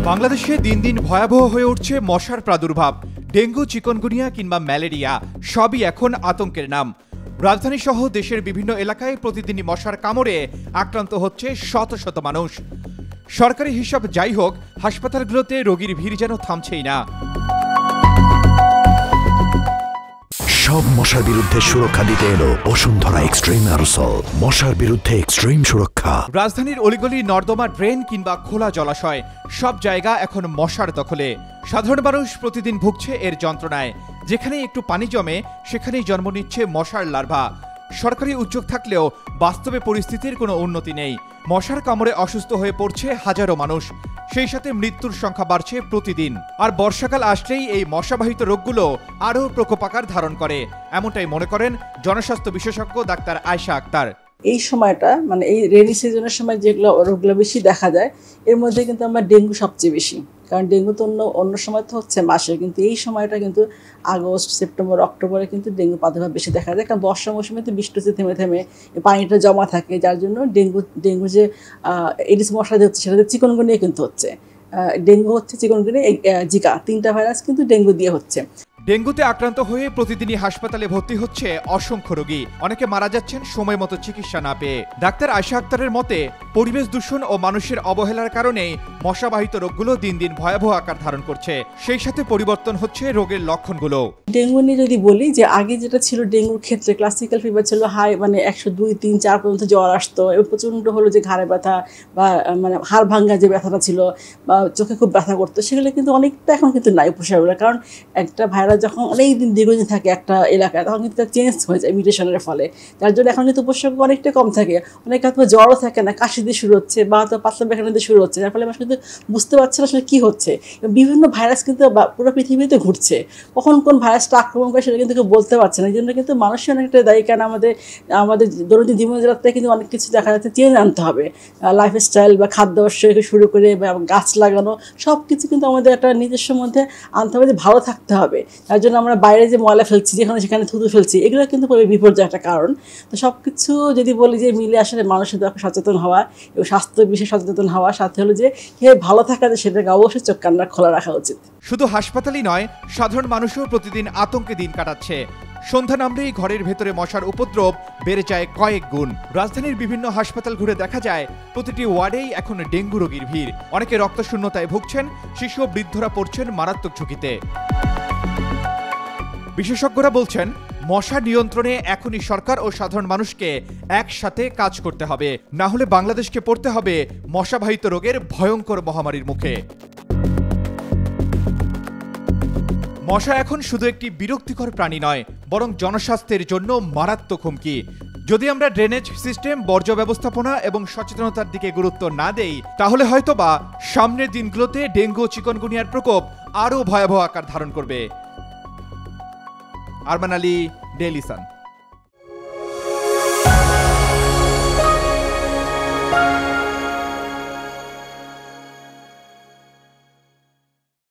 বাংলাদেশে দিন দিন ভয়াবহ হয়ে উঠছে মশার প্রাদুর্ভাব। ডেঙ্গু, চিকনগুনিয়া কিংবা ম্যালেরিয়া সবই এখন আতঙ্কের নাম। রাজধানী সহ দেশের বিভিন্ন এলাকায় প্রতিদিনই মশার কামড়ে আক্রান্ত হচ্ছে শত শত মানুষ। সরকারি হিসাব যাই হোক, হাসপাতালগুলোতে রোগীর ভিড় যেন থামছেই না। সব মশার বিরুদ্ধে সুরক্ষা দিতে এলো বসুন্ধরা এক্সট্রিম অ্যারোসল। মশার বিরুদ্ধে এক্সট্রিম সুরক্ষা। রাজধানীর অলিগলি, নর্দমা, ড্রেন কিংবা খোলা জলাশয় সব জায়গা এখন মশার দখলে। সাধারণ মানুষ প্রতিদিন ভুগছে এর যন্ত্রণায়। যেখানেই একটু পানি জমে সেখানেই জন্ম নিচ্ছে মশার লার্ভা। সরকারি উদ্যোগ থাকলেও বাস্তবে পরিস্থিতির কোনো উন্নতি নেই। মশার কামড়ে অসুস্থ হয়ে পড়ছে হাজারো মানুষ, সেই সাথে মৃত্যুর সংখ্যা বাড়ছে প্রতিদিন। আর বর্ষাকাল আসলেই এই মশাবাহিত রোগগুলো আরও প্রকোপাকার ধারণ করে, এমনটাই মনে করেন জনস্বাস্থ্য বিশেষজ্ঞ ডাক্তার আয়েশা আক্তার। এই সময়টা মানে এই রেনি সিজনের সময় যেগুলো রোগগুলো বেশি দেখা যায়, এর মধ্যে কিন্তু আমরা ডেঙ্গু সবচেয়ে বেশি। কারণ ডেঙ্গু তো অন্য সময় তো হচ্ছে মাসে, কিন্তু এই সময়টা কিন্তু আগস্ট, সেপ্টেম্বর, অক্টোবরে কিন্তু ডেঙ্গু প্রাদুর্ভাব বেশি দেখা যায়। কারণ বর্ষা মৌসুমে তো বৃষ্টি হচ্ছে, থেমে থেমে পানিটা জমা থাকে, যার জন্য ডেঙ্গু যে এডিস মশা যে হচ্ছে সেটা চিকনগুনিয়া কিন্তু হচ্ছে। ডেঙ্গু হচ্ছে, চিকনগুনিয়া, জিকা, তিনটা ভাইরাস কিন্তু ডেঙ্গু দিয়ে হচ্ছে। ডেঙ্গুতে আক্রান্ত হয়ে প্রতিদিনই হাসপাতালে ভর্তি হচ্ছে অসংখ্য রোগী। অনেকে মারা যাচ্ছেন সময় মতো চিকিৎসা না পেয়ে। ডাক্তার আয়েশা আক্তারের মতে, পরিবেশ দূষণ ও মানুষের অবহেলার কারণেই মশাবাহিত রোগগুলো দিন দিন ভয়াবহ আকার ধারণ করছে। সেই সাথে পরিবর্তন হচ্ছে রোগের লক্ষণগুলো। ডেঙ্গু নিয়ে যদি বলি, যে আগে যেটা ছিল ডেঙ্গুর ক্ষেত্রে ক্লাসিক্যাল ফিভার ছিল হাই, মানে 102, 3, 4 পর্যন্ত জ্বর আসতো এবং প্রচণ্ড হলো যে ঘাড়ে ব্যথা বা মানে হাড় ভাঙ্গা যে ব্যথাটা ছিল বা চোখে খুব ব্যথা করতো, সেগুলো কিন্তু অনেকটা এখন কিন্তু নাই উপসর্গগুলো। কারণ একটা ভাইরাস যখন অনেক দিন দীর্ঘদিন থাকে একটা এলাকায়, তখন কিন্তু তার চেঞ্জ হয়ে যায় মিউটেশনের ফলে, যার জন্য এখন কিন্তু উপসর্গ অনেকটা কম থাকে। অনেক হয়তো জ্বরও থাকে না, কাশি দিয়ে শুরু হচ্ছে বা হয়তো পাতলা পায়খানা দিয়ে শুরু হচ্ছে, যার ফলে মানুষ কিন্তু বুঝতে পারছে না আসলে কী হচ্ছে। বিভিন্ন ভাইরাস কিন্তু পুরো পৃথিবীতে ঘুরছে, কখন কোন ভাইরাসটা আক্রমণ করে সেটা কিন্তু কেউ বলতে পারছে না। এই জন্য কিন্তু মানুষের অনেকটা দায়ী, কারণ আমাদের দৈনন্দিন জীবনযাত্রায় কিন্তু অনেক কিছু দেখা যাচ্ছে চেঞ্জ আনতে হবে। লাইফস্টাইল বা খাদ্যাভ্যাস থেকে শুরু করে বা গাছ লাগানো সব কিছু কিন্তু আমাদের একটা নিজস্ব মধ্যে আনতে হবে, যে ভালো থাকতে হবে। তার জন্য আমরা বাইরে যে ময়লা ফেলছি, যেখানে সেখানে থুতু ফেলছি, এগুলো কিন্তু বিপর্যয় একটা কারণ। তো সব কিছু যদি বলি যে মিলে আসলে মানুষের দরকার সচেতন হওয়া এবং স্বাস্থ্য বিষয়ে সচেতন হওয়ার সাথে হলো যে ভালো থাকা, যে সেটাকে অবশ্যই চোখ কান্না খোলা রাখা উচিত। শুধু হাসপাতালই নয়, সাধারণ মানুষও প্রতিদিন আতঙ্কে দিন কাটাচ্ছে। সন্ধ্যা নামলেই ঘরের ভেতরে মশার উপদ্রব বেড়ে যায় কয়েক গুণ। রাজধানীর বিভিন্ন হাসপাতাল ঘুরে দেখা যায় প্রতিটি ওয়ার্ডেই এখন ডেঙ্গু রোগীর ভিড়। অনেকে রক্তশূন্যতায় ভুগছেন, শিশু ও বৃদ্ধরা পড়ছেন মারাত্মক ঝুঁকিতে। বিশেষজ্ঞরা বলছেন, মশা নিয়ন্ত্রণে এখনই সরকার ও সাধারণ মানুষকে একসাথে কাজ করতে হবে, না হলে বাংলাদেশকে পড়তে হবে মশাবাহিত রোগের ভয়ঙ্কর মহামারীর মুখে। মশা এখন শুধু একটি বিরক্তিকর প্রাণী নয়, বরং জনস্বাস্থ্যের জন্য মারাত্মক হুমকি। যদি আমরা ড্রেনেজ সিস্টেম, বর্জ্য ব্যবস্থাপনা এবং সচেতনতার দিকে গুরুত্ব না দেই, তাহলে হয়তোবা সামনের দিনগুলোতে ডেঙ্গু ও চিকনগুনিয়ার প্রকোপ আরও ভয়াবহ আকার ধারণ করবে। Arman Ali, Daily Sun.